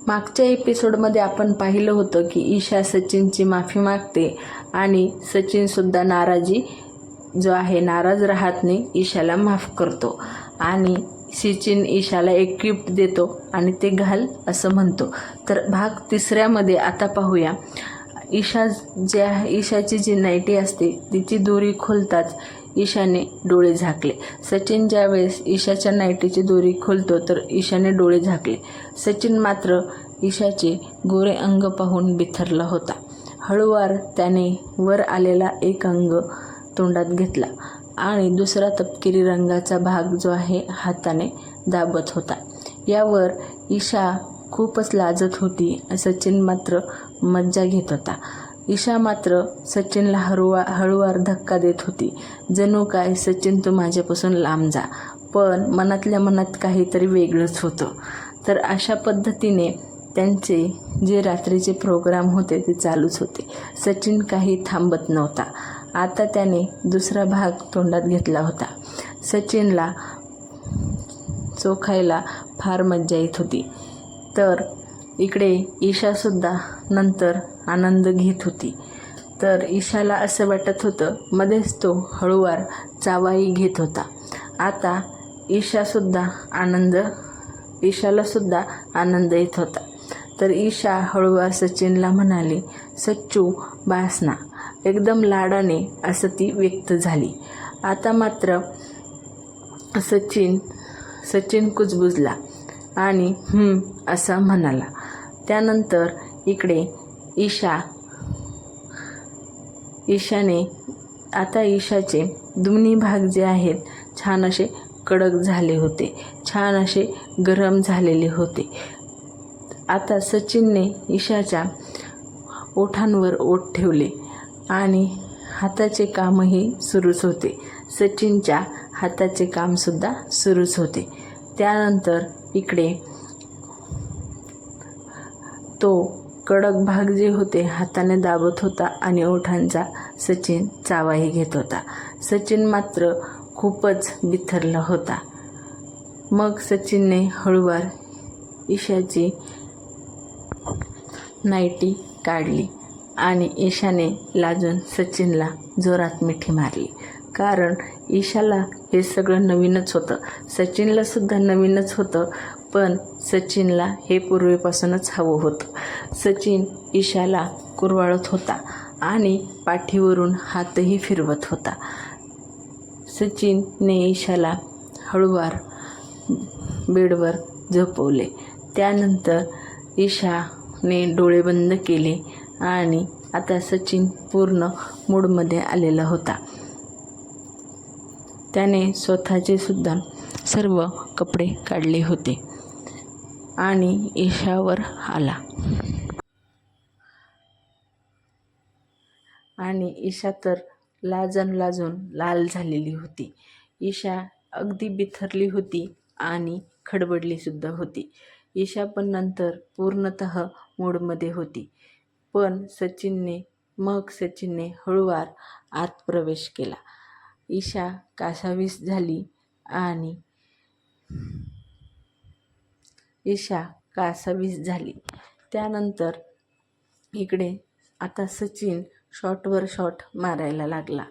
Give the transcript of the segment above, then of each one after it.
मागच्या एपिसोडमध्ये आपण पाहिलं होतं की ईशा सचिनची माफी मागते आणि सचिनसुद्धा नाराज राहत नाही, ईशाला माफ करतो आणि सचिन ईशाला एक गिफ्ट देतो आणि ते घाल असं म्हणतो. तर भाग 3मध्ये आता पाहूया. ईशाची जी नाईटी असते तिची दोरी खोलताच ईशाने डोळे झाकले. सचिन ज्यावेळेस ईशाच्या नाईटीची दोरी खोलतो तर ईशाने डोळे झाकले. सचिन मात्र ईशाचे गोरे अंग पाहून बिथरला होता. हळूवार त्याने वर आलेला एक अंग तोंडात घेतला आणि दुसरा तपकिरी रंगाचा भाग जो आहे हाताने दाबत होता. यावर ईशा खूपच लाजत होती. सचिन मात्र मज्जा घेत होता. ईशा मात्र सचिनला हळूवार धक्का देत होती. जणू काय सचिन तू माझ्यापासून लांब जा, पण मनातल्या मनात काहीतरी वेगळंच होतं. तर अशा पद्धतीने त्यांचे जे रात्रीचे प्रोग्राम होते ते चालूच होते. सचिन काही थांबत नव्हता. आता त्याने दुसरा भाग तोंडात घेतला होता. सचिनला चोखायला फार मज्जा येत होती. तर इकडे ईशासुद्धा नंतर आनंद घेत होती. तर ईशाला असं वाटत होतं मध्येच तो हळूवार चावाही घेत होता. आता ईशालासुद्धा आनंद येत होता. तर ईशा हळूवार सचिनला म्हणाली, सच्चू बास ना, एकदम लाडाने असं ती व्यक्त झाली. आता मात्र सचिन कुजबुजला आणि असा म्हणाला. त्यानंतर इकडे ईशाने आता ईशाचे दोन्ही भाग जे आहेत छान असे कडक झाले होते, छान असे गरम झालेले होते. आता सचिनने ईशाच्या ओठांवर ओठ ठेवले आणि हाताचे कामही सुरूच होते. सचिनच्या हाताचे कामसुद्धा सुरूच होते. त्यानंतर इकडे तो कडक भाग जे होते हाताने दाबत होता आणि ओठांचा सचिन चावाही घेत होता. सचिन मात्र खूपच बिथरला होता. मग सचिनने हळूवार ईशाची नाईटी काढली आणि ईशाने लाजून सचिनला जोरात मिठी मारली. कारण ईशाला हे सगळं नवीनच होतं, सचिनलासुद्धा नवीनच होतं, पण सचिनला हे पूर्वीपासूनच हवं होतं. सचिन ईशाला कुरवाळत होता आणि पाठीवरून हातही फिरवत होता. सचिनने ईशाला हळूवार बेडवर झोपवले. त्यानंतर ईशाने डोळे बंद केले आणि आता सचिन पूर्ण मूडमध्ये आलेला होता. त्याने स्वतःचे सुद्धा सर्व कपडे काढले होते आणि ईशावर आला आणि ईशा तर लाजून लाल झालेली होती. ईशा अगदी बिथरली होती आणि खडबडली सुद्धा होती. ईशा पण नंतर पूर्णतः मूडमध्ये होती. पण सचिनने हळूवार आत प्रवेश केला. ईशा कासावीस झाली आणि त्यानंतर इकडे आता सचिन शॉटवर शॉट मारायला लागला.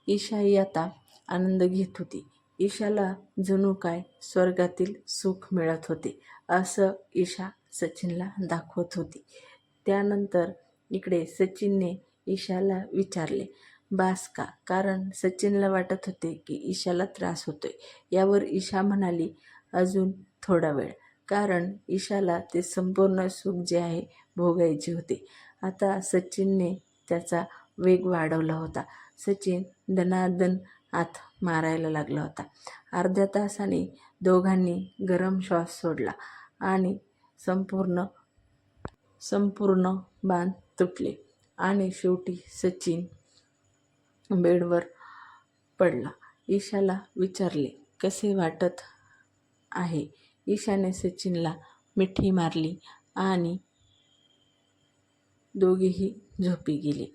ईशाही आता आनंद घेत होती. ईशाला जणू काय स्वर्गातील सुख मिळत होते असं ईशा सचिनला दाखवत होती. त्यानंतर इकडे सचिनने ईशाला विचारले, बास का? कारण सचिनला वाटत होते की ईशाला त्रास होतोय. यावर ईशा म्हणाली, अजून थोडा वेळ, कारण ईशाला ते संपूर्ण सुख जे आहे भोगायचे होते. आता सचिनने त्याचा वेग वाढवला होता. सचिन दणादण आत मारायला लागला होता. अर्ध्या तासाने दोघांनी गरम श्वास सोडला आणि संपूर्ण बांध तुटले आणि शेवटी सचिन बेडवर पडला. ईशाला विचारले, कसे वाटत आहे? ईशाने सचिनला मिठी मारली आणि दोघेही झोपी गेले.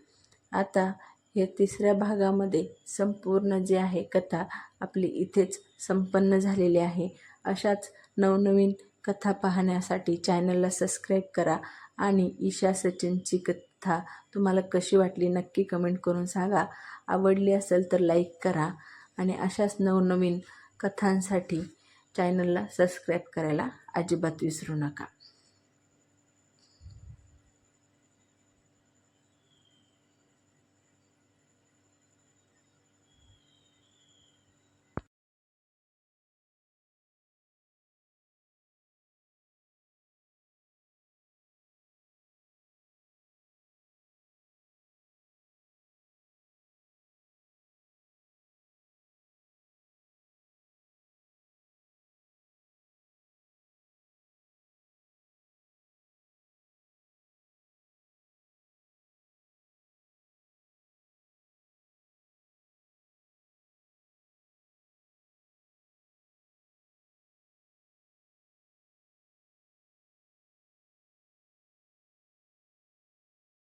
आता या 3ऱ्या भागामध्ये संपूर्ण जे आहे कथा आपली इथेच संपन्न झालेली आहे. अशाच नवनवीन कथा पाहण्यासाठी चॅनलला सबस्क्राईब करा आणि ईशा सचिनची कथा तुम्हाला कशी वाटली नक्की कमेंट करून सांगा. आवडली असेल तर लाईक करा आणि अशाच नवनवीन कथांसाठी चॅनलला सबस्क्राईब करायला अजिबात विसरू नका.